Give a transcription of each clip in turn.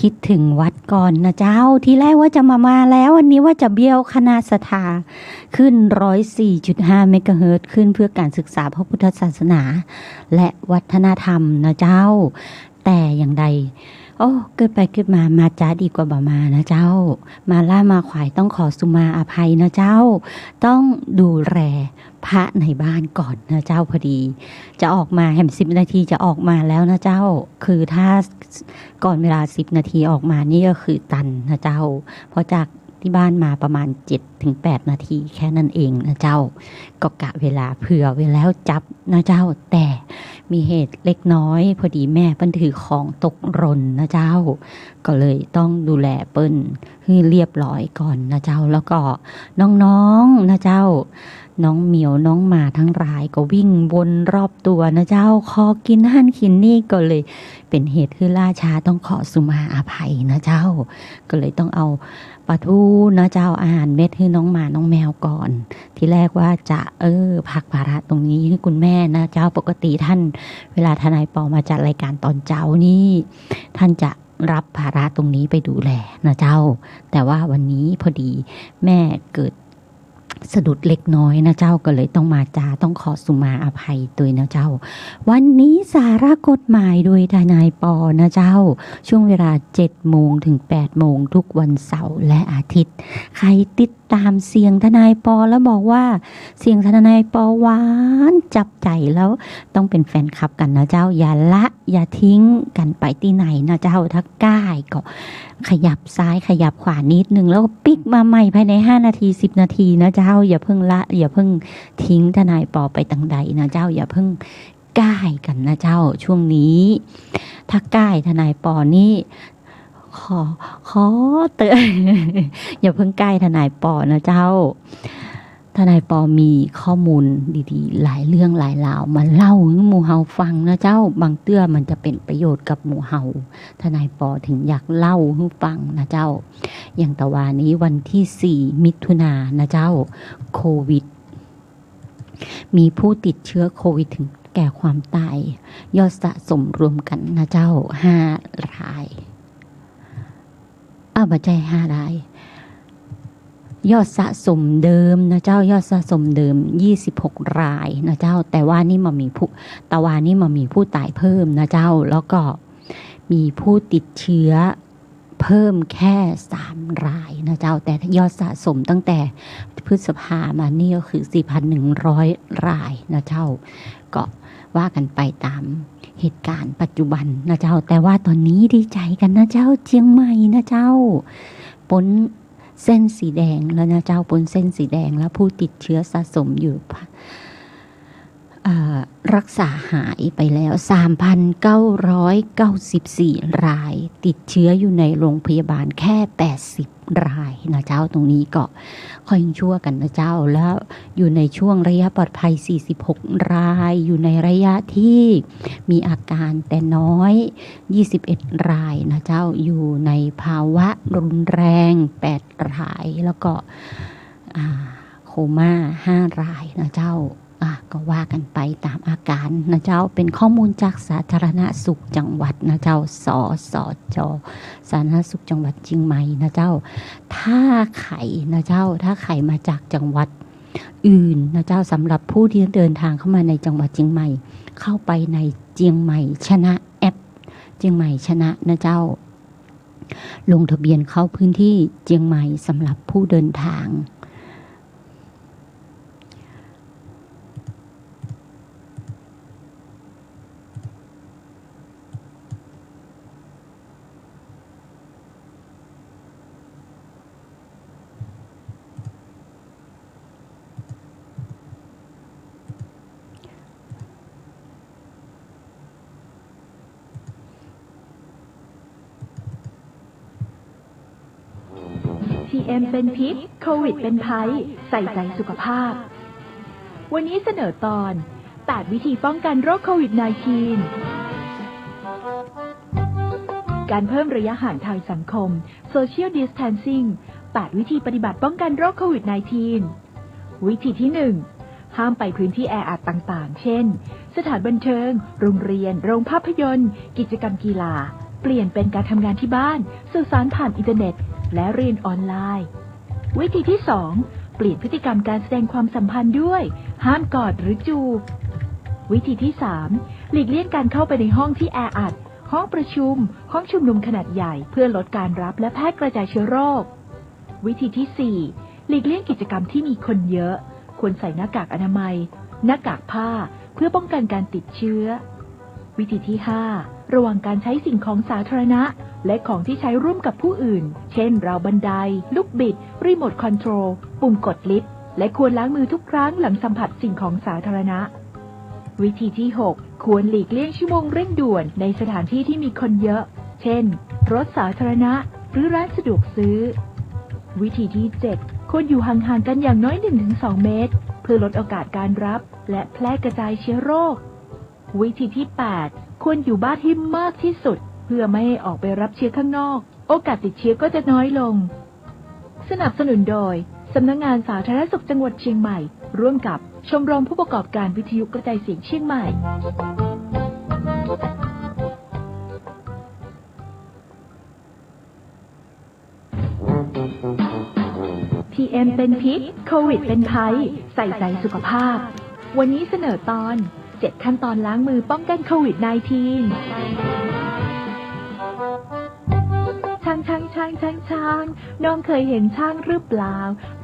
คิดถึงวัดก่อนนะเจ้าที่แรกว่าจะมาแล้ววันนี้ว่าจะเบี้ยวคณะศรัทธาขึ้น 104.5 เมกะเฮิรตซ์ขึ้นเพื่อการศึกษาพระพุทธศาสนาและวัฒนธรรมนะเจ้าแต่อย่างใดโอ้เกิดไปเกิดมาจ้าดีกว่าบ่มานะเจ้ามาล่ามาขวายต้องขอสุมาอภัยนะเจ้าต้องดูแลพระในบ้านก่อนนะเจ้าพอดีจะออกมาแหม10 นาทีจะออกมาแล้วนะเจ้าคือถ้าก่อนเวลา10 นาทีออกมานี่ก็คือตันนะเจ้าเพราะจากที่บ้านมาประมาณ 7-8 นาทีแค่นั้นเองนะเจ้าก็กะเวลาเผื่อไว้แล้วจับนะเจ้าแต่มีเหตุเล็กน้อยพอดีแม่เปิ้นถือของตกหล่นนะเจ้าก็เลยต้องดูแลเปิ้นให้เรียบร้อยก่อนนะเจ้าแล้วก็น้องๆนะเจ้าน้องเหมียวน้องหมาทั้งหลายก็วิ่งวนรอบตัวนะเจ้าคอกินหั่นกินนี่ก็เลยเป็นเหตุคือล่าช้าต้องขอสุมาอภัยนะเจ้าก็เลยต้องเอาปลาทูนะเจ้าอาหารเม็ดให้น้องหมาน้องแมวก่อนที่แรกว่าจะพักภาระตรงนี้ให้คุณแม่นะเจ้าปกติท่านเวลาทนายปอมาจัดรายการตอนเช้านี่ท่านจะรับภาระตรงนี้ไปดูแลนะเจ้าแต่ว่าวันนี้พอดีแม่เกิดสะดุดเล็กน้อยนะเจ้าก็เลยต้องมาต้องขอสุมาอภัยตัวนะเจ้าวันนี้สาระกฎหมายโดยทนายปอนะเจ้าช่วงเวลา 7 โมงถึง 8 โมงทุกวันเสาร์และอาทิตย์ใครติดตามเสียงทนายปอแล้วบอกว่าเสียงทนายปอหวานจับใจแล้วต้องเป็นแฟนคลับกันนะเจ้าอย่าละอย่าทิ้งกันไปที่ไหนนะเจ้าถ้าใกล้ก็ขยับซ้ายขยับขวานิดนึงแล้วก็ปิ๊กมาใหม่ภายใน5 นาที10 นาทีนะเจ้าอย่าเพิ่งละอย่าเพิ่งทิ้งทนายปอไปทางใดนะเจ้าอย่าเพิ่งก้ายกันนะเจ้าช่วงนี้ถ้าก้ายทนายปอนี่ขอเตือนอย่าเพิ่งใกล้ทนายปอนะเจ้าทนายปอมีข้อมูลดีๆหลายเรื่องหลายราวมาเล่าให้หมู่เฮาฟังนะเจ้าบางเตื้อมันจะเป็นประโยชน์กับหมู่เฮาทนายปอถึงอยากเล่าให้ฟังนะเจ้าอย่างตะวันนี้วันที่4 มิถุนายนนะเจ้าโควิดมีผู้ติดเชื้อโควิดถึงแก่ความตายยอดสะสมรวมกันนะเจ้า5 รายบ่ใช่5 รายยอดสะสมเดิมนะเจ้ายอดสะสมเดิม26 รายนะเจ้าแต่ว่านี่มามีผู้ตายเพิ่มนะเจ้าแล้วก็มีผู้ติดเชื้อเพิ่มแค่3 รายนะเจ้าแต่ยอดสะสมตั้งแต่พฤษภามานี่ก็คือ 4,100 รายนะเจ้าก็ว่ากันไปตามเหตุการณ์ปัจจุบันนะเจ้าแต่ว่าตอนนี้ดีใจกันนะเจ้าเชียงใหม่นะเจ้าพ้นเส้นสีแดงแล้วนะเจ้าพ้นเส้นสีแดงแล้วผู้ติดเชื้อสะสมอยู่รักษาหายไปแล้ว 3,994 รายติดเชื้ออยู่ในโรงพยาบาลแค่80 รายนะเจ้าตรงนี้ก็ค่อยชั่วกันนะเจ้าแล้วอยู่ในช่วงระยะปลอดภัย46 รายอยู่ในระยะที่มีอาการแต่น้อย21 รายนะเจ้าอยู่ในภาวะรุนแรง8 รายแล้วก็โคม่า5 รายนะเจ้าก็ว่ากันไปตามอาการนะเจ้าเป็นข้อมูลจากสาธารณสุขจังหวัดนะเจ้าสจสาธารณสุขจังหวัดเชียงใหม่นะเจ้าถ้าใครนะเจ้าถ้าใครมาจากจังหวัดอื่นนะเจ้าสำหรับผู้ที่เดินทางเข้ามาในจังหวัดเชียงใหม่เข้าไปในเชียงใหม่ชนะแอปเชียงใหม่ชนะนะเจ้าลงทะเบียนเข้าพื้นที่เชียงใหม่สำหรับผู้เดินทางPM เป็นพิษโควิดเป็นภัยใส่ใจสุขภาพวันนี้เสนอตอน8 วิธีป้องกันโรคโควิด -19 การเพิ่มระยะห่างทางสังคม Social Distancing 8 วิธีปฏิบัติป้องกันโรคโควิด -19 วิธีที่ 1 ห้ามไปพื้นที่แออัดต่างๆเช่นสถานบันเทิงโรงเรียนโรงภาพยนตร์กิจกรรมกีฬา เปลี่ยนเป็นการทำงานที่บ้านสื่อสารผ่านอินเทอร์เน็ตและเรียนออนไลน์วิธีที่ 2 เปลี่ยนพฤติกรรมการแสดงความสัมพันธ์ด้วยห้ามกอดหรือจูบวิธีที่ 3 หลีกเลี่ยงการเข้าไปในห้องที่แออัดห้องประชุมห้องชุมนุมขนาดใหญ่เพื่อลดการรับและแพร่กระจายเชื้อโรควิธีที่ 4 หลีกเลี่ยงกิจกรรมที่มีคนเยอะควรใส่หน้ากากอนามัยหน้ากากผ้าเพื่อป้องกันการติดเชื้อวิธีที่ 5 ระวังการใช้สิ่งของสาธารณะและของที่ใช้ร่วมกับผู้อื่นเช่นราวบันไดลูกบิดรีโมทคอนโทรลปุ่มกดลิฟต์และควรล้างมือทุกครั้งหลังสัมผัสสิ่งของสาธารณะวิธีที่ 6 ควรหลีกเลี่ยงชั่วโมงเร่งด่วนในสถานที่ที่มีคนเยอะเช่นรถสาธารณะหรือร้านสะดวกซื้อวิธีที่ 7 ควรอยู่ห่างๆกันอย่างน้อย 1-2 เมตรเพื่อลดโอกาสการรับและแพร่กระจายเชื้อโรควิธีที่ 8 ควรอยู่บ้านให้มากที่สุดเพื่อไม่ให้ออกไปรับเชื้อข้างนอกโอกาสติดเชื้อก็จะน้อยลงสนับสนุนโดยสำนักงานสาธารณสุขจังหวัดเชียงใหม่ร่วมกับชมรมผู้ประกอบการวิทยุกระจายเสียงเชียงใหม่ PM เป็นพิษโควิดเป็นภัยใส่ใจสุขภาพวันนี้เสนอตอน7ขั้นตอนล้างมือป้องกันโควิด -19 ช่างน้องเคยเห็นช่างหรือเปล่า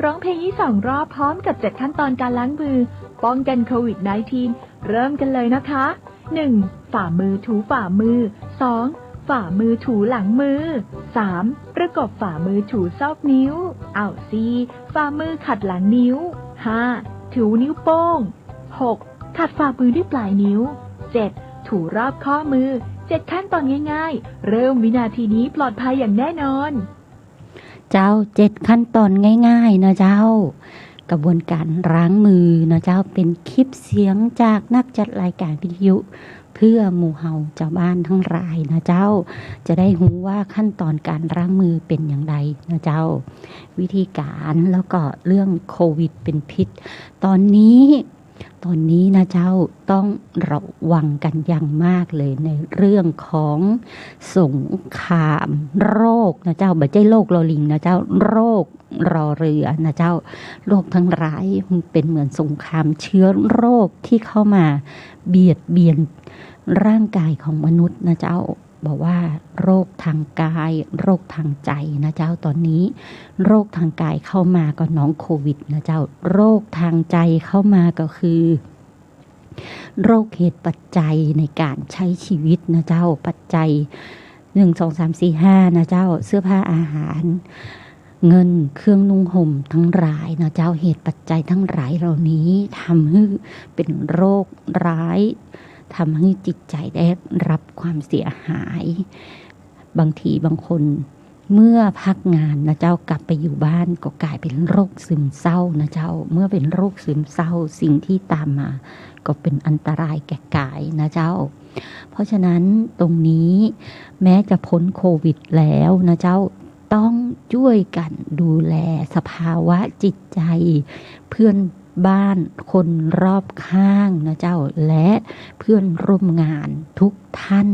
ร้องเพลงนี้2 รอบพร้อมกับ7ขั้นตอนการล้างมือป้องกันโควิด -19 เริ่มกันเลยนะคะ 1. ฝ่ามือถูฝ่ามือ 2. ฝ่ามือถูหลังมือ 3. ประกบฝ่ามือถูซอกนิ้ว 4. ฝ่ามือขัดหลังนิ้ว 5. ถูนิ้วโป้ง 6. ขัดฝ่ามือด้วยปลายนิ้ว 7. ถูรอบข้อมือ7ขั้นตอนง่ายๆเริ่มวินาทีนี้ปลอดภัยอย่างแน่นอนเจ้า7ขั้นตอนง่ายๆนะเจ้ากระบวนการล้างมือนะเจ้าเป็นคลิปเสียงจากนักจัดรายการวิทยุเพื่อหมู่เฮาเจ้าบ้านทั้งหลายนะเจ้าจะได้รู้ว่าขั้นตอนการล้างมือเป็นอย่างไรนะเจ้าวิธีการแล้วก็เรื่องโควิดเป็นพิษตอนนี้นะเจ้าต้องระวังกันอย่างมากเลยในเรื่องของสงครามโรคนะเจ้าไม่ใช่โรคลอลิงนะเจ้าโรครอเรือนะเจ้าโรคทั้งหลายมันเป็นเหมือนสงครามเชื้อโรคที่เข้ามาเบียดเบียนร่างกายของมนุษย์นะเจ้าบอกว่าโรคทางกายโรคทางใจนะเจ้าตอนนี้โรคทางกายเข้ามาก็น้องโควิดนะเจ้าโรคทางใจเข้ามาก็คือโรคเหตุปัจจัยในการใช้ชีวิตนะเจ้าปัจจัย1 2 3 4 5นะเจ้าเสื้อผ้าอาหารเงินเครื่องนุ่งห่มทั้งหลายนะเจ้าเหตุปัจจัยทั้งหลายเหล่านี้ทำให้เป็นโรคร้ายทำให้จิตใจได้รับความเสียหายบางทีบางคนเมื่อพักงานนะเจ้ากลับไปอยู่บ้านก็กลายเป็นโรคซึมเศร้านะเจ้าเมื่อเป็นโรคซึมเศร้าสิ่งที่ตามมาก็เป็นอันตรายแก่กายนะเจ้าเพราะฉะนั้นตรงนี้แม้จะพ้นโควิดแล้วนะเจ้าต้องช่วยกันดูแลสภาวะจิตใจเพื่อนบ้านคนรอบข้างนะเจ้าและเพื่อนร่วมงานทุกท่าน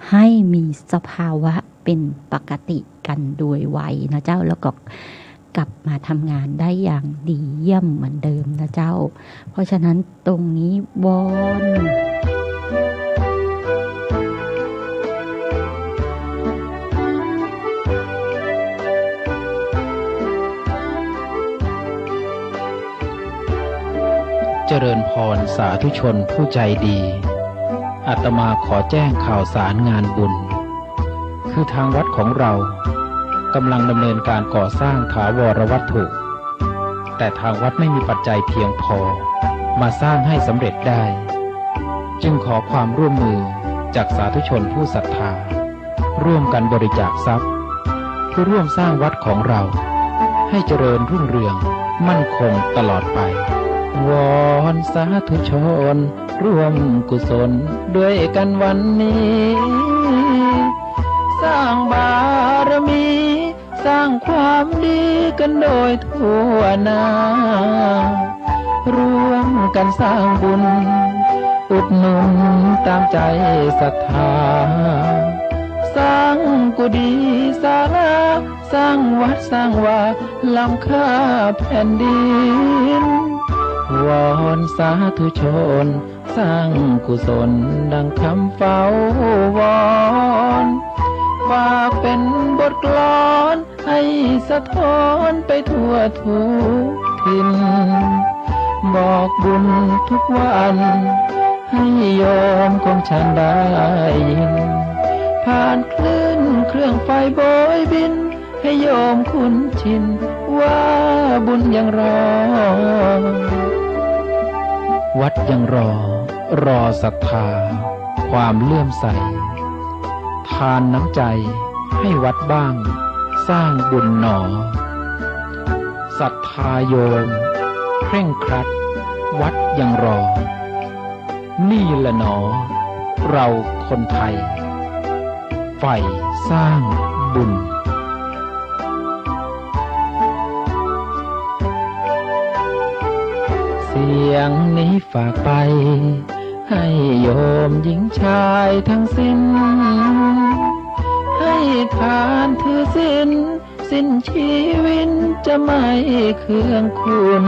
ให้มีสภาวะเป็นปกติกันโดยไวนะเจ้าแล้วก็กลับมาทำงานได้อย่างดีเยี่ยมเหมือนเดิมนะเจ้าเพราะฉะนั้นตรงนี้วอนเจริญพรสาธุชนผู้ใจดีอาตมาขอแจ้งข่าวสารงานบุญคือทางวัดของเรากำลังดำเนินการก่อสร้างถาวรวัตถุแต่ทางวัดไม่มีปัจจัยเพียงพอมาสร้างให้สำเร็จได้จึงขอความร่วมมือจากสาธุชนผู้ศรัทธาร่วมกันบริจาคทรัพย์เพื่อร่วมสร้างวัดของเราให้เจริญรุ่งเรืองมั่นคงตลอดไปวอนสาธุชนร่วมกุศลด้วยกันวันนี้สร้างบารมีสร้างความดีกันโดยทั่วหน้าร่วมกันสร้างบุญอุดหนุนตามใจศรัทธา สร้างกุฏิศาลาสร้างวัดสร้างวาล้ำค่าแผ่นดินวอนสาธุชนสร้างกุศลดังคำเฝ้าวอนฝากเป็นบทกลอนให้สะท้อนไปทั่วทุกถิ่นบอกบุญทุกวันให้โยมของฉันได้ยินผ่านคลื่นเครื่องไฟโบยบินให้โยมคุ้นชินว่าบุญยังรอวัดยังรอศรัทธาความเลื่อมใสทานน้ำใจให้วัดบ้างสร้างบุญหนอศรัทธาโยมเคร่งครัดวัดยังรอนี่แหละหนอเราคนไทยใฝ่สร้างบุญเสียงนี้ฝากไปให้โยมหญิงชายทั้งสิ้นให้ทานถือสิ้นชีวิตจะไม่เคืองคุณ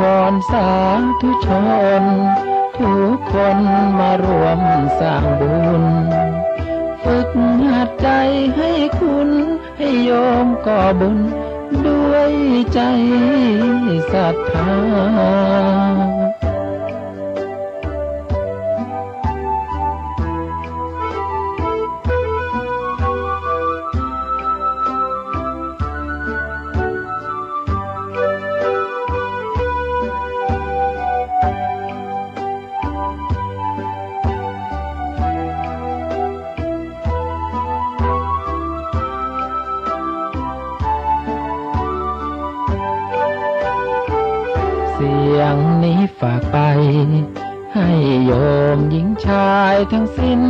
วอนสาธุชนทุกคนมารวมสร้างบุญฝึกหัดใจให้คุณให้โยมก่อบุญด้วยใจศรัทธาเสียงนี้ฝากไปให้โยมหญิงชายทั้งสิ้น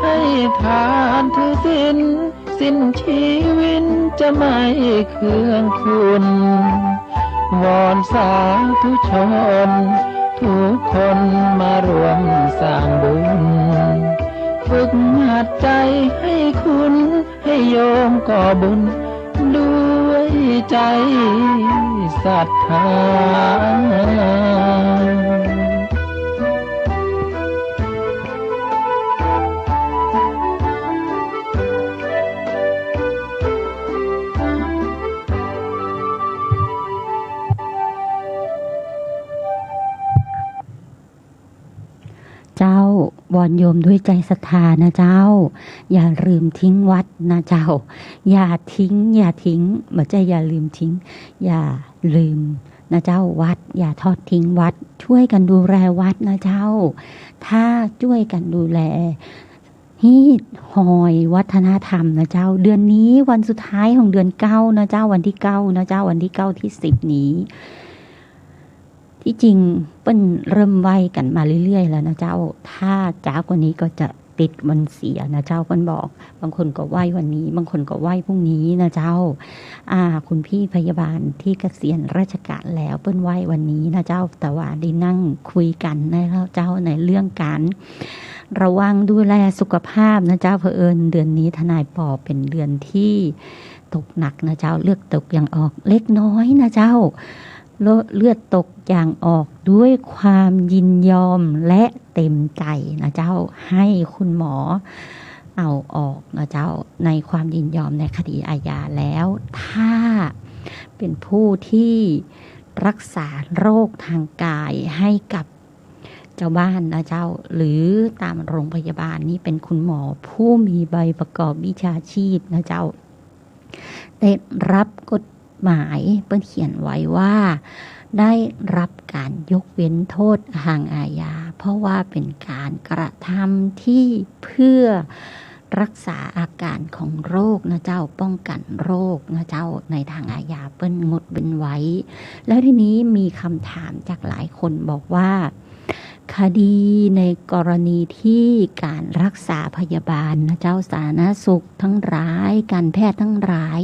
ให้ทานถือสิ้นชีวิตจะไม่เคืองคุณวอนสาธุชนทุกคนมารวมสร้างบุญฝึกหัดใจให้คุณให้โยมก่อบุญด้วยใจศรัทธาเจ้าวอนโยมด้วยใจศรัทธานะเจ้าอย่าลืมทิ้งวัดนะเจ้าอย่าทิ้งไม่ใช่อย่าลืมทิ้งอย่าลืมนะเจ้าวัดอย่าทอดทิ้งวัดช่วยกันดูแลวัดนะเจ้าถ้าช่วยกันดูแลฮีดหอยวัฒนธรรมนะเจ้าเดือนนี้วันสุดท้ายของเดือน9นะเจ้าวันที่9นะเจ้าวันที่9ที่10นี้ที่จริงเปิ้นเริ่มไหวกันมาเรื่อยๆแล้วนะเจ้าถ้าจ้ากว่านี้ก็จะติดวันเสียนะเจ้าเปิ้นบอกบางคนก็ไหววันนี้บางคนก็ไหวพรุ่งนี้นะเจ้าคุณพี่พยาบาลที่เกษียณราชการแล้วเปิ้นไหววันนี้นะเจ้าแต่ว่าได้นั่งคุยกันนะเจ้าในเรื่องการระวังดูแลสุขภาพนะเจ้าเผอิญเดือนนี้ทนายปอเป็นเดือนที่ตกหนักนะเจ้าเลือดตกอย่างออกเล็กน้อยนะเจ้าเลือดตกอย่างออกด้วยความยินยอมและเต็มใจนะเจ้าให้คุณหมอเอาออกนะเจ้าในความยินยอมในคดีอาญาแล้วถ้าเป็นผู้ที่รักษาโรคทางกายให้กับเจ้าบ้านนะเจ้าหรือตามโรงพยาบาลนี่เป็นคุณหมอผู้มีใบประกอบวิชาชีพนะเจ้าได้รับกฎหมายเปิ้นเขียนไว้ว่าได้รับการยกเว้นโทษทางอาญาเพราะว่าเป็นการกระทำที่เพื่อรักษาอาการของโรคนะเจ้าป้องกันโรคนะเจ้าในทางอาญาเปิ้นงดเว้นไว้แล้วทีนี้มีคำถามจากหลายคนบอกว่าคดีในกรณีที่การรักษาพยาบาลนะเจ้าสาธารณสุขทั้งหลายการแพทย์ทั้งหลาย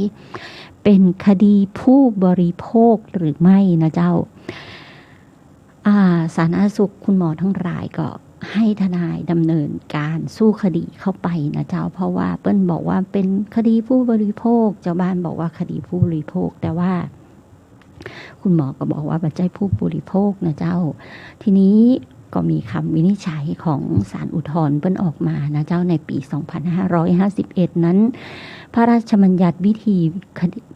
เป็นคดีผู้บริโภคหรือไม่นะเจ้าสาธารณสุขคุณหมอทั้งหลายก็ ให้ทนายดำเนินการสู้คดีเข้าไปนะเจ้าเพราะว่าเปิ้ลบอกว่าเป็นคดีผู้บริโภคเจ้าบ้านบอกว่าคดีผู้บริโภคแต่ว่าคุณหมอก็บอกว่าปัจจัยผู้บริโภคนะเจ้าทีนี้ก็มีคำวินิจฉัยของศาลอุทธรณ์เปิ้ลออกมานะเจ้าในปี 2551 นั้นพระราชบัญญัติวิธี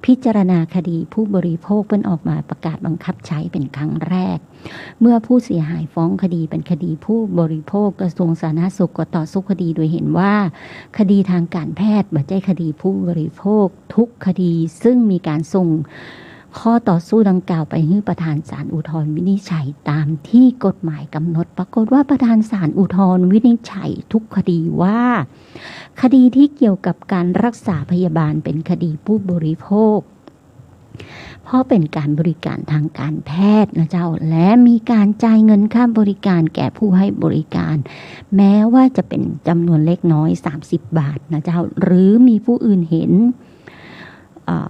พิจารณาคดีผู้บริโภคเปิ้ลออกมาประกาศบังคับใช้เป็นครั้งแรกเมื่อผู้เสียหายฟ้องคดีเป็นคดีผู้บริโภคกระทรวงสาธารณสุขก็ต่อสู้คดีโดยเห็นว่าคดีทางการแพทย์ไม่ใช่คดีผู้บริโภคทุกคดีซึ่งมีการส่งข้อต่อสู้ดังกล่าวไปให้ประธานศาลอุทธรณ์วินิจฉัยตามที่กฎหมายกำหนดปรากฏว่าประธานศาลอุทธรณ์วินิจฉัยทุกคดีว่าคดีที่เกี่ยวกับการรักษาพยาบาลเป็นคดีผู้บริโภคเพราะเป็นการบริการทางการแพทย์นะเจ้าและมีการจ่ายเงินค่าบริการแก่ผู้ให้บริการแม้ว่าจะเป็นจำนวนเล็กน้อย30 บาทนะเจ้าหรือมีผู้อื่นเห็น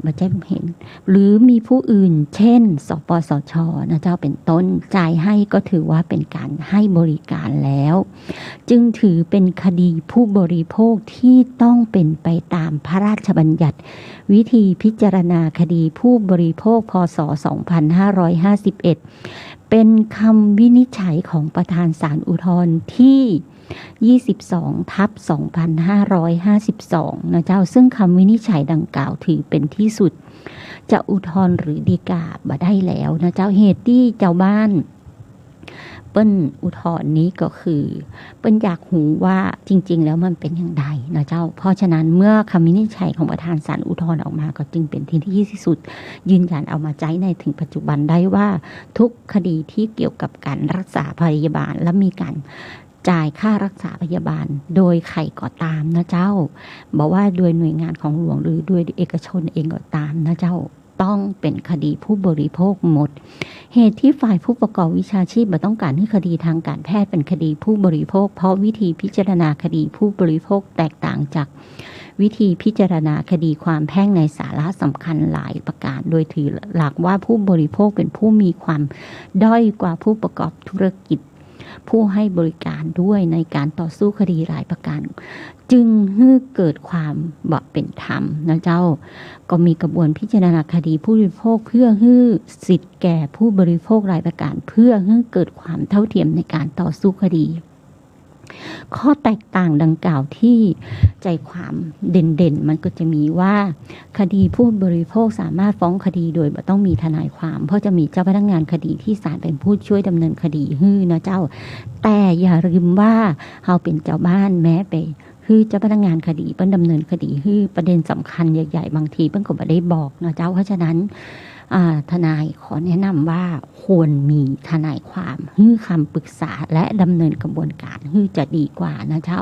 ไม่ใช่เห็นหรือมีผู้อื่นเช่นสปสชนะเจ้าเป็นต้นจ่ายให้ก็ถือว่าเป็นการให้บริการแล้วจึงถือเป็นคดีผู้บริโภคที่ต้องเป็นไปตามพระราชบัญญัติวิธีพิจารณาคดีผู้บริโภคพ.ศ. 2551เป็นคำวินิจฉัยของประธานศาลอุทธรณ์ที่22/2552นะเจ้าซึ่งคำวินิจฉัยดังกล่าวถือเป็นที่สุดจะอุทธรณ์หรือฎีกาบ่ได้แล้วนะเจ้าเหตุที่เจ้าบ้านเปิ้นอุทธรณ์นี้ก็คือเปิ้นอยากหูว่าจริงๆแล้วมันเป็นอย่างไรนะเจ้าเพราะฉะนั้นเมื่อคำวินิจฉัยของประธานศาลอุทธรณ์ออกมาก็จึงเป็นที่สุดยืนยันเอามาใช้ในถึงปัจจุบันได้ว่าทุกคดีที่เกี่ยวกับการรักษาพยาบาลและมีการจ่ายค่ารักษาพยาบาลโดยใครก็ตามนะเจ้าบอกว่าโดยหน่วยงานของหลวงหรือโดยเอกชนเองก็ตามนะเจ้าต้องเป็นคดีผู้บริโภคหมดเหตุที่ฝ่ายผู้ประกอบวิชาชีพต้องการให้คดีทางการแพทย์เป็นคดีผู้บริโภคเพราะวิธีพิจารณาคดีผู้บริโภคแตกต่างจากวิธีพิจารณาคดีความแพ่งในสาระสำคัญหลายประการโดยถือหลักว่าผู้บริโภคเป็นผู้มีความด้อยกว่าผู้ประกอบธุรกิจผู้ให้บริการด้วยในการต่อสู้คดีหลายประการจึงให้เกิดความบ่เป็นธรรมนะเจ้าก็มีกระบวนพิจารณาคดีผู้บริโภคเพื่อให้สิทธิ์แก่ผู้บริโภคหลายประการเพื่อให้เกิดความเท่าเทียมในการต่อสู้คดีข้อแตกต่างดังกล่าวที่ใจความเด่นๆมันก็จะมีว่าคดีผู้บริโภคสามารถฟ้องคดีโดยไม่ต้องมีทนายความเพราะจะมีเจ้าพนักงานคดีที่ศาลเป็นผู้ช่วยดำเนินคดีฮื้อนะเจ้าแต่อย่าลืมว่าเราเป็นเจ้าบ้านแม้ไปคือเจ้าพนักงานคดีเปิ้นดำเนินคดีฮื้อประเด็นสำคัญใหญ่ๆบางทีเปิ้นก็ไม่ได้บอกนะเจ้าเพราะฉะนั้นทนายขอแนะนำว่าควรมีทนายความให้คำปรึกษาและดำเนินกระบวนการให้จะดีกว่านะเจ้า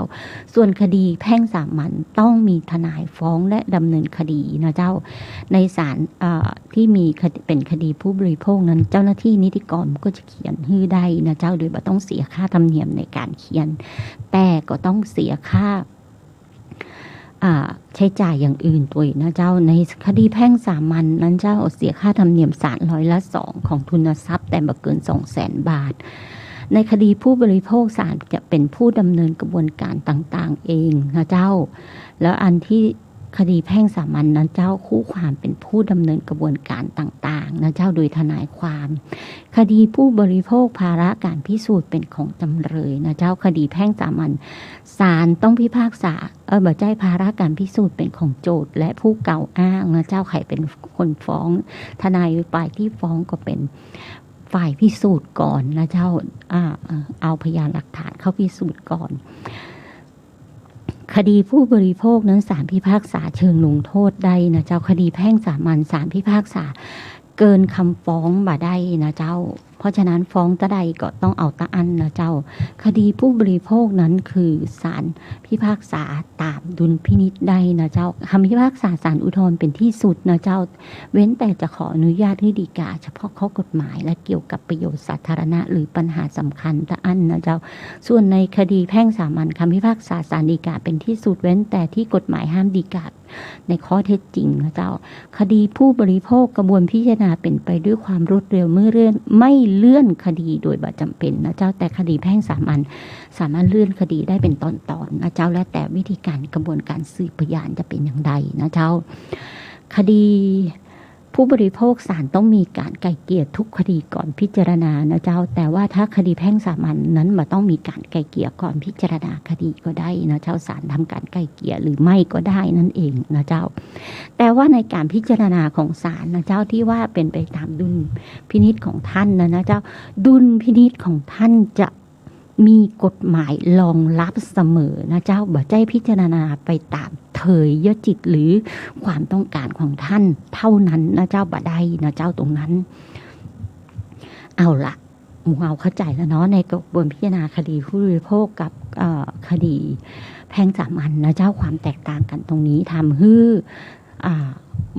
ส่วนคดีแพ่งสามัญต้องมีทนายฟ้องและดำเนินคดีนะเจ้าในศาลที่มีเป็นคดีผู้บริโภคนั้นเจ้าหน้าที่นิติกรก็จะเขียนให้ได้นะเจ้าโดยไม่ต้องเสียค่าธรรมเนียมในการเขียนแต่ก็ต้องเสียค่าใช้จ่ายอย่างอื่นตัวนะเจ้าในคดีแพ่งสามัญนั้นเจ้าเสียค่าธรรมเนียมศาล2%ของทุนทรัพย์แต่บ่เกิน 200,000 บาทในคดีผู้บริโภคศาลจะเป็นผู้ดำเนินกระบวนการต่างๆเองนะเจ้าแล้วอันที่คดีแพ่งสามัญนั้นเจ้าคู่ความเป็นผู้ดำเนินกระบวนการต่างๆนะเจ้าโดยทนายความคดีผู้บริโภคภาระการพิสูจน์เป็นของจำเลยนะเจ้าคดีแพ่งสามัญศาลต้องพิพากษาบ่ใจภาระการพิสูจน์เป็นของโจทก์และผู้กล่าวอ้างนะเจ้าใครเป็นคนฟ้องทนายฝ่ายที่ฟ้องก็เป็นฝ่ายพิสูจน์ก่อนนะเจ้าเอาพยานหลักฐานเข้าพิสูจน์ก่อนคดีผู้บริโภคนั้นศาลพิพากษาเชิงลงโทษได้นะเจ้าคดีแพ่งสามัญศาลพิพากษาเกินคำฟ้องบ่ได้นะเจ้าเพราะฉะนั้นฟ้องตะใดก็ต้องเอาตะอันนะเจ้าคดีผู้บริโภคนั้นคือศาลพิพากษาตามดุลพินิจได้นะเจ้าคำพิพากษาศาลอุทธรณ์เป็นที่สุดนะเจ้าเว้นแต่จะขออนุญาตให้ฎีกาเฉพาะข้อกฎหมายและเกี่ยวกับประโยชน์สาธารณะหรือปัญหาสำคัญตะอันนะเจ้าส่วนในคดีแพ่งสามัญคำพิพากษาศาลฎีกาเป็นที่สุดเว้นแต่ที่กฎหมายห้ามฎีกาในข้อเท็จจริงนะเจ้าคดีผู้บริโภคกระบวนพิจารณาเป็นไปด้วยความรวดเร็วไม่ เลื่อนคดีโดยบ่จำเป็นนะเจ้าแต่คดีแพ่งสามารถเลื่อนคดีได้เป็นตอนๆนะเจ้าและแต่วิธีการกระบวนการสืบพยานจะเป็นอย่างไรนะเจ้าคดีผู้บริโภคศาลต้องมีการไกล่เกลี่ยทุกคดีก่อนพิจารณานะเจ้าแต่ว่าถ้าคดีแพ่งสามัญนั้นมันต้องมีการไกล่เกลี่ยก่อนพิจารณาคดีก็ได้นะเจ้าศาลทำการไกล่เกลี่ยหรือไม่ก็ได้นั่นเองนะเจ้าแต่ว่าในการพิจารณาของศาลนะเจ้าที่ว่าเป็นไปตามดุลพินิจของท่านนะเจ้าดุลพินิจของท่านจะมีกฎหมายรองรับเสมอนะเจ้าบ่ใจพิจารณาไปตามเถยยจิตหรือความต้องการของท่านเท่านั้นนะเจ้าบ่ได้นะเจ้าตรงนั้นเอาละหมู่เอาเข้าใจแล้วเนาะในกระบวนพิจารณาคดีผู้บริโภคกับคดีแพ่งสามัญนะเจ้าความแตกต่างกันตรงนี้ทำให้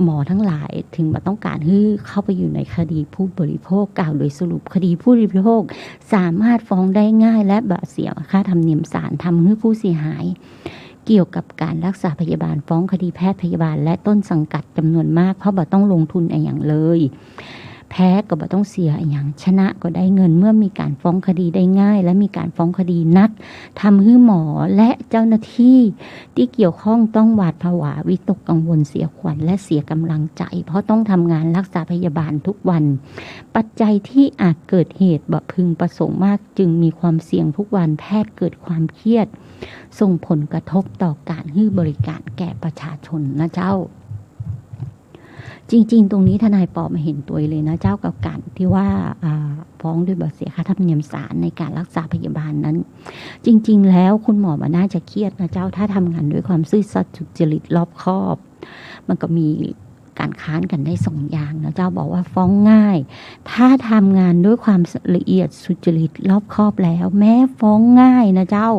หมอทั้งหลายถึงมาต้องการให้เข้าไปอยู่ในคดีผู้บริโภคกล่าวโดยสรุปคดีผู้บริโภคสามารถฟ้องได้ง่ายและบ่เสียค่าธรรมเนียมศาลทำให้ผู้เสียหายเกี่ยวกับการรักษาพยาบาลฟ้องคดีแพทย์พยาบาลและต้นสังกัดจำนวนมากเพราะบ่ต้องลงทุนอะไรอย่างเลยแพ้ก็บ่ต้องเสียอย่างชนะก็ได้เงินเมื่อมีการฟ้องคดีได้ง่ายและมีการฟ้องคดีนักทำให้หมอและเจ้าหน้าที่ที่เกี่ยวข้องต้องหวาดผวาวิตกกังวลเสียขวัญและเสียกำลังใจเพราะต้องทำงานรักษาพยาบาลทุกวันปัจจัยที่อาจเกิดเหตุบ่พึงประสงค์มากจึงมีความเสี่ยงทุกวันแพทย์เกิดความเครียดส่งผลกระทบต่อการให้บริการแก่ประชาชนนะเจ้าจริงๆตรงนี้ทนายปอมาเห็นตัวเลยนะเจ้ากับการที่ว่าฟ้องด้วยบ่เสียค่าธรรมเนียมศาลในการรักษาพยาบาลนั้นจริงๆแล้วคุณหมอมันน่าจะเครียดนะเจ้าถ้าทำงานด้วยความซื่อสัตย์สุจริตรอบคอบมันก็มีการค้านกันได้สองอย่างนะเจ้าบอกว่าฟ้องง่ายถ้าทำงานด้วยความละเอียดสุจริตรอบคอบแล้วแม้ฟ้องง่ายนะเจ้า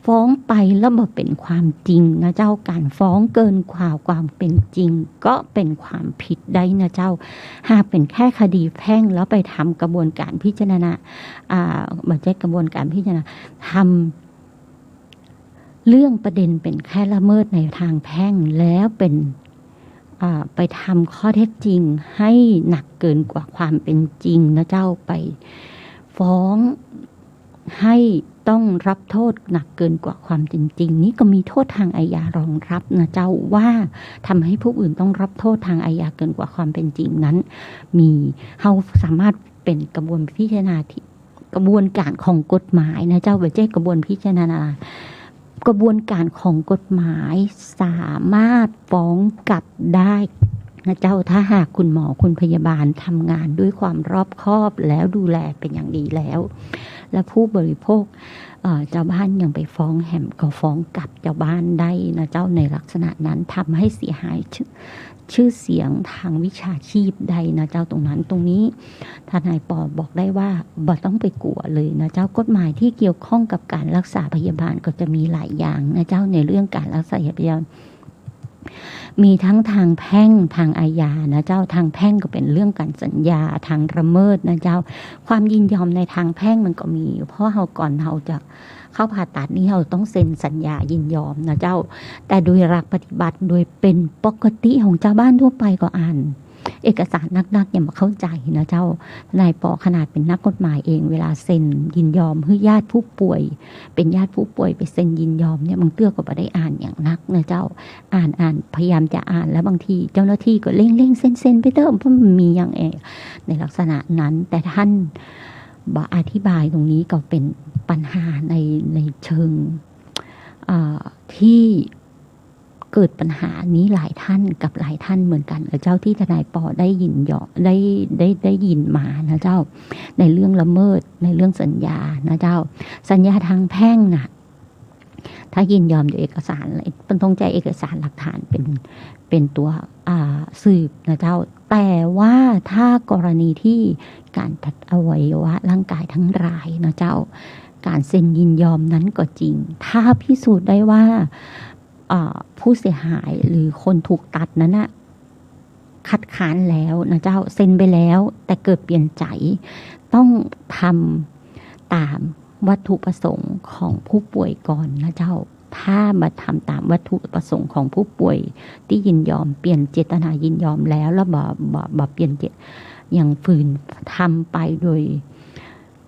ฟ้องไปแล้วบ่เป็นความจริงนะเจ้าการฟ้องเกินความเป็นจริงก็เป็นความผิดได้นะเจ้าหากเป็นแค่คดีแพ่งแล้วไปทำกระบวนการพิจารณาบ่ใช่กระบวนการพิจารณาทำเรื่องประเด็นเป็นแค่ละเมิดในทางแพ่งแล้วเป็นไปทำข้อเท็จจริงให้หนักเกินกว่าความเป็นจริงนะเจ้าไปฟ้องให้ต้องรับโทษหนักเกินกว่าความเป็นจริงนี่ก็มีโทษทางอาญารองรับนะเจ้าว่าทำให้ผู้อื่นต้องรับโทษทางอาญาเกินกว่าความเป็นจริงนั้นมีเราสามารถเป็นกระบวนพิจารณากระบวนการของกฎหมายนะเจ้าไม่ใช่กระบวนพิจารณากระบวนการของกฎหมายสามารถฟ้องกลับได้นะเจ้าถ้าหากคุณหมอคุณพยาบาลทำงานด้วยความรอบคอบแล้วดูแลเป็นอย่างดีแล้วและผู้บริโภคเจ้าบ้านยังไปฟ้องแหมก็ฟ้องกลับเจ้าบ้านได้นะเจ้าในลักษณะนั้นทำให้เสียหายชื่อเสียงทางวิชาชีพใดนะเจ้าตรงนั้นตรงนี้ทนายปอบอกได้ว่าบ่ต้องไปกลัวเลยนะเจ้ากฎหมายที่เกี่ยวข้องกับการรักษาพยาบาลก็จะมีหลายอย่างนะเจ้าในเรื่องการรักษาพยาบาลมีทั้งทางแพ่งทางอาญานะเจ้าทางแพ่งก็เป็นเรื่องการสัญญาทางละเมิดนะเจ้าความยินยอมในทางแพ่งมันก็มีเพราะเราก่อนเราจะเข้าผ่าตัดนี้เราต้องเซ็นสัญญายินยอมนะเจ้าแต่โดยหลักปฏิบัติโดยเป็นปกติของเจ้าบ้านทั่วไปก็อ่านเอกสารนักๆอย่ามาเข้าใจนะเจ้านายปอขนาดเป็นนักกฎหมายเองเวลาเซ็นยินยอมให้ญาติผู้ป่วยเป็นญาติผู้ป่วยไปเซ็นยินยอมเนี่ยบางเตื้อก็ไม่ได้อ่านอย่างนักนะเจ้าอ่านพยายามจะอ่านแล้วบางทีเจ้าหน้าที่ก็เร่งเซ็นไปเติมเพราะมันมีอย่างในลักษณะนั้นแต่ท่านอธิบายตรงนี้ก็เป็นปัญหาในเชิงที่เกิดปัญหานี้หลายท่านกับหลายท่านเหมือนกันเจ้าที่ทนายปอได้ยินได้ยินมานะเจ้าในเรื่องละเมิดในเรื่องสัญญานะเจ้าสัญญาทางแพ่งน่ะถ้ายินยอมโดยเอกสารเป็นต้องใจเอกสารหลักฐานเป็นตัวสืบนะเจ้าแต่ว่าถ้ากรณีที่การตัดอวัยวะร่างกายทั้งรายนะเจ้าการเซ็นยินยอมนั้นก็จริงถ้าพิสูจน์ได้ว่าผู้เสียหายหรือคนถูกตัดนั้นนะคัดค้านแล้วนะเจ้าเซ็นไปแล้วแต่เกิดเปลี่ยนใจต้องทำตามวัตถุประสงค์ของผู้ป่วยก่อนนะเจ้าถ้ามาทำตามวัตถุประสงค์ของผู้ป่วยที่ยินยอมเปลี่ยนเจตนายินยอมแล้วบ่เปลี่ยนอย่างฝืนทำไปโดย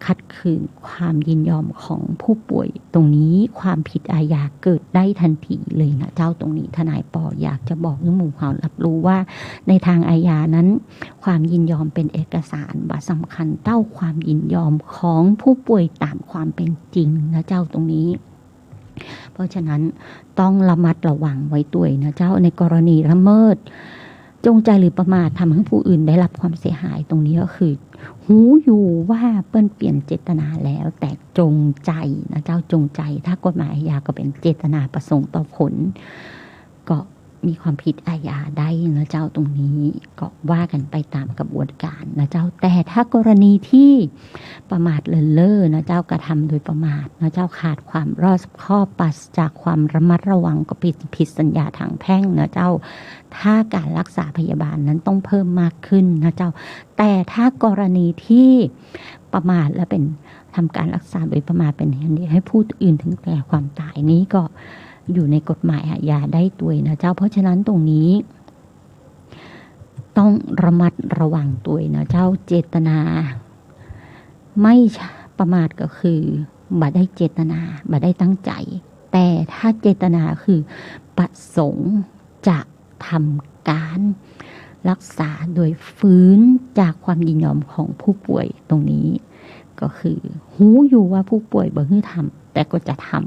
ขัดขืนความยินยอมของผู้ป่วยตรงนี้ความผิดอาญาเกิดได้ทันทีเลยนะเจ้าตรงนี้ทนายปออยากจะบอกให้หมู่เขารับรู้ว่าในทางอาญานั้นความยินยอมเป็นเอกสารว่าสำคัญเต้าความยินยอมของผู้ป่วยตามความเป็นจริงนะเจ้าตรงนี้เพราะฉะนั้นต้องระมัดระวังไว้ด้วยนะเจ้าในกรณีละเมิดจงใจหรือประมาททำให้ผู้อื่นได้รับความเสียหายตรงนี้ก็คือหูอยู่ว่าเปิ้นเปลี่ยนเจตนาแล้วแต่จงใจนะเจ้าจงใจถ้ากฎหมายอาญาก็เป็นเจตนาประสงค์ต่อผลก็มีความผิดอาญาได้นะเจ้าตรงนี้ก็ว่ากันไปตามกระบวนการนะเจ้าแต่ถ้ากรณีที่ประมาทเลินเล่อนะเจ้ากระทำโดยประมาทนะเจ้าขาดความรอบคอบปราศจากความระมัดระวังก็ผิดสัญญาทางแพ่งนะเจ้าถ้าการรักษาพยาบาลนั้นต้องเพิ่มมากขึ้นนะเจ้าแต่ถ้ากรณีที่ประมาทและเป็นทำการรักษาโดยประมาทเป็นเหตุให้ผู้อื่นถึงแก่ความตายนี้ก็อยู่ในกฎหมายอาญาได้ด้วยนะเจ้าเพราะฉะนั้นตรงนี้ต้องระมัดระวังตัวนะเจ้าเจตนาไม่ประมาทก็คือบ่ได้เจตนาบ่ได้ตั้งใจแต่ถ้าเจตนาคือประสงค์จะทำการรักษาโดยฟื้นจากความยินยอมของผู้ป่วยตรงนี้ก็คือหูอยู่ว่าผู้ป่วยบ่ให้ทำแต่ก็จะทำ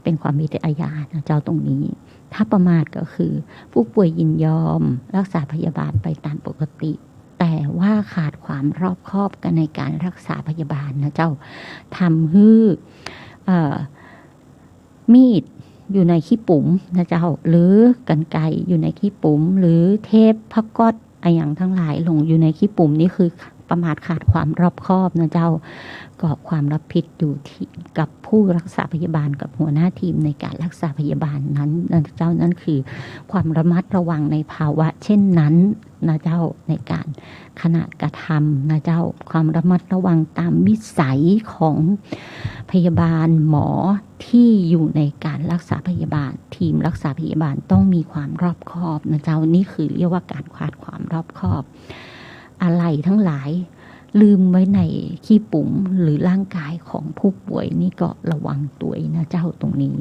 เป็นความผิดอาญานะเจ้าตรงนี้ถ้าประมาทก็คือผู้ป่วยยินยอมรักษาพยาบาลไปตามปกติแต่ว่าขาดความรอบคอบกันในการรักษาพยาบาลนะเจ้าทำให้มีดอยู่ในขี้ปุ๋มนะเจ้าหรือกรรไกรอยู่ในขี้ปุ๋มหรือเทปพักก๊อตอย่างทั้งหลายลงอยู่ในขี้ปุ๋มนี่คือประมาทขาดความรอบคอบนะเจ้าก็ความรับผิดอยู่ที่กับผู้รักษาพยาบาลกับหัวหน้าทีมในการรักษาพยาบาลนั้นนะเจ้านั่นคือความระมัดระวังในภาวะเช่นนั้นนะเจ้าในการขณะกระทำนะเจ้าความระมัดระวังตามวิสัยของพยาบาลหมอที่อยู่ในการรักษาพยาบาลทีมรักษาพยาบาลต้องมีความรอบคอบนะเจ้านี่คือเรียกว่าการขาดความรอบคอบอะไรทั้งหลายลืมไว้ในขี้ปุ๋มหรือร่างกายของผู้ป่วยนี่ก็ระวังตัวนะเจ้าตรงนี้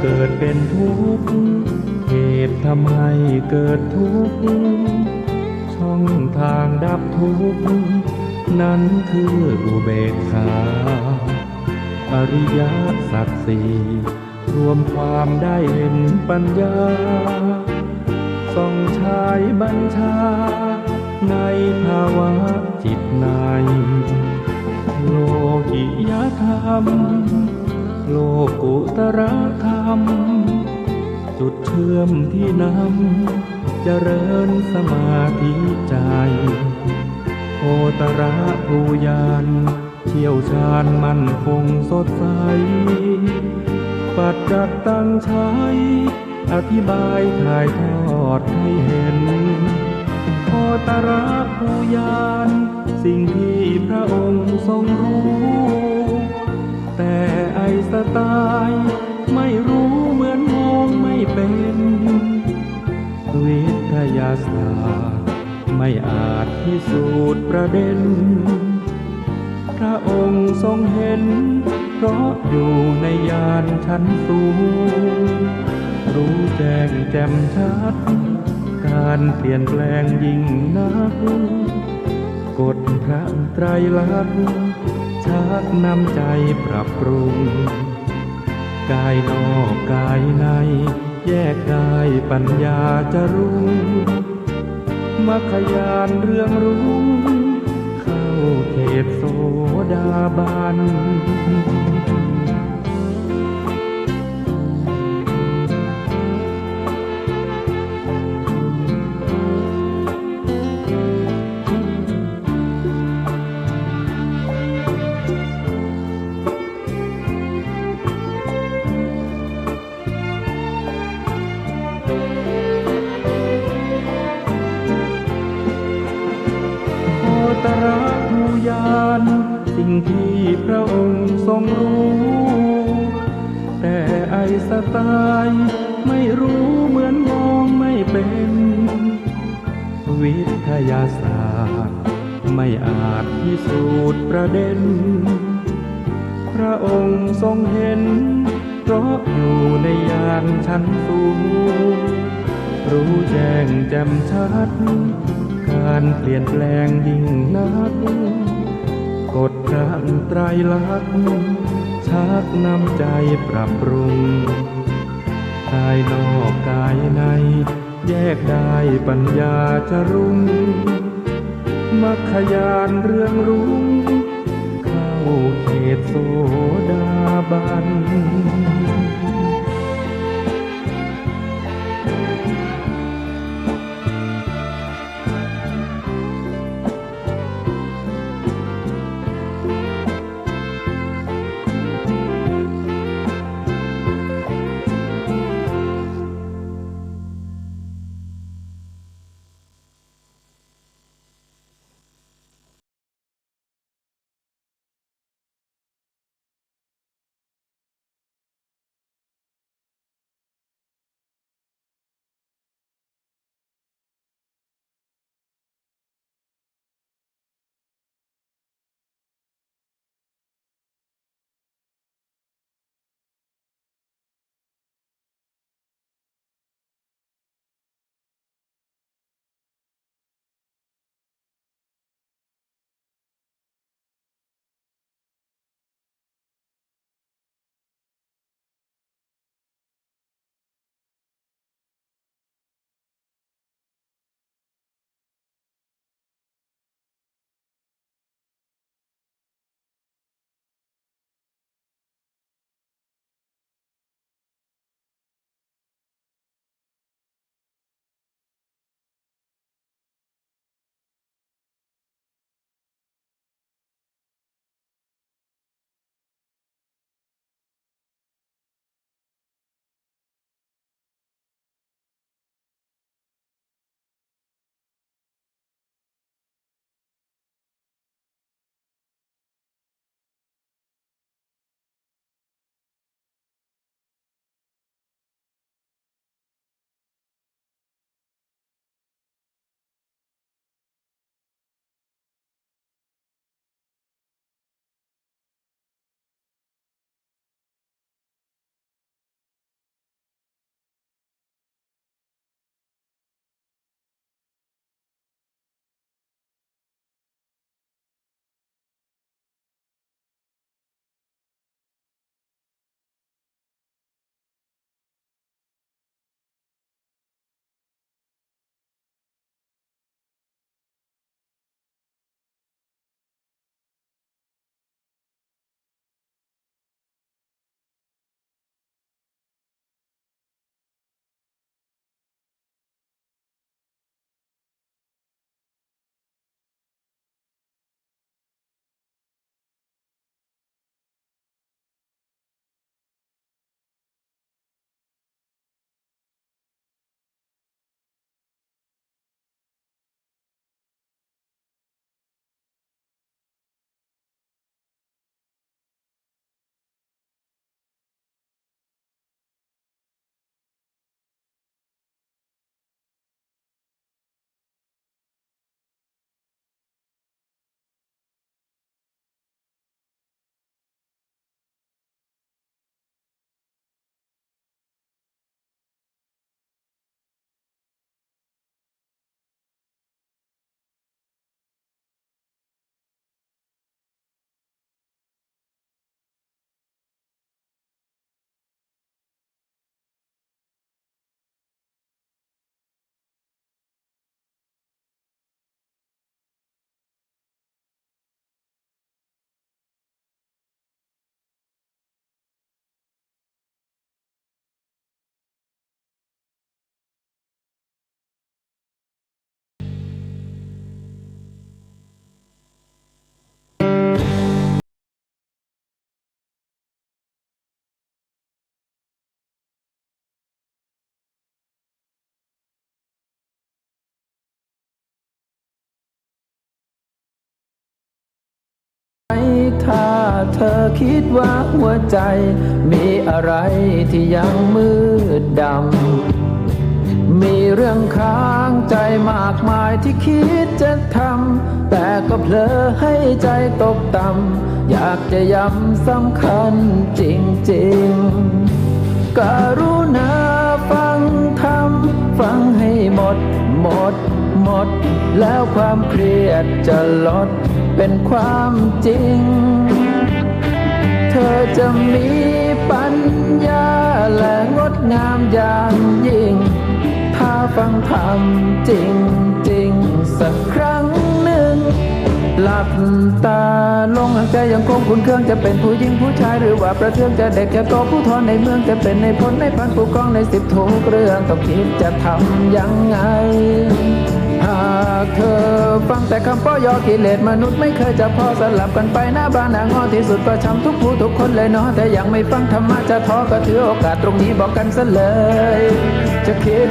เกิดเป็นทุกข์เหตุทำให้เกิดทุกข์ช่องทางดับทุกข์นั้นคืออุเบกขาอริยสัจสี่รวมความได้เห็นปัญญาส่องฉายบัญชาในภาวะจิตในโลกิยธรรมโลกุตระธรรมจุดเชื่อมที่นำเจริญสมาธิใจโอตระภูญาณเชี่ยวชาญมั่นคงสดใสปัจจัตตังใช้อธิบายถ่ายทอดให้เห็นโอตระภูญาณสิ่งที่พระองค์ทรงรู้แต่ไอสไตล์ไม่รู้เหมือนมองไม่เป็นวิทยาศาสตร์ไม่อาจพิสูจน์ประเด็นพระองค์ทรงเห็นเพราะอยู่ในญาณชั้นสูงรู้แจ้งแจ่มชัดการเปลี่ยนแปลงยิ่งนักกฎพระไตรลักษณ์ชักนำใจปรับปรุงกายนอกกายในแยกกายปัญญาจะรุ่งมรรคญาณเรื่องรุ่งเข้าเขตโสดาบัน ตระผู้ยานสิ่งที่พระองค์ทรงรู้ แต่ไอสไตล์ไม่รู้เหมือนมองไม่เป็น วิทยาศาสตร์ไม่อาจพิสูจน์ประเด็น พระองค์ทรงเห็นเพราะอยู่ในยานชั้นสูง รู้แจ้งแจ่มชัดการเปลี่ยนแปลงยิ่งนักกฎพระไตรลักษณ์ชักนำใจปรับปรุงกายนอกกายในแยกได้ปัญญาจะรุ่งมัคคยานเรืองรุ่งเข้าเขตโสดาบัน อคิดว่าหัวใจมีอะไรที่ยังมืดดำมีเรื่องค้างใจมากมายที่คิดจะทำแต่ก็เผลอให้ใจตกต่ำอยากจะย้ำสำคัญจริงๆกรุณาฟังธรรมฟังให้หมดแล้วความเครียดจะลดเป็นความจริงเธอจะมีปัญญาและงดงามอย่างยิ่งถ้าฟังธรรมจริงสักครั้งหนึ่งหลับตาลงหากใจยังคงคุ้นเครื่องจะเป็นผู้หญิงผู้ชายหรือว่าประเทืองจะเด็กจะโตผู้ทอนในเมืองจะเป็นในพลในพันผู้กองใน10ทุกเรื่องต้องคิดจะทำยังไงหากเธอฟังแต่คำป้อยอกิเลสมนุษย์ไม่เคยจะพอสลับกันไปหน้าบ้านหน้างอที่สุดก็ช้ำทุกผู้ทุกคนเลยเนาะแต่ยังไม่ฟังธรรมะจะท้อก็ถือโอกาสตรงนี้บอกกันซะเลยจะคิด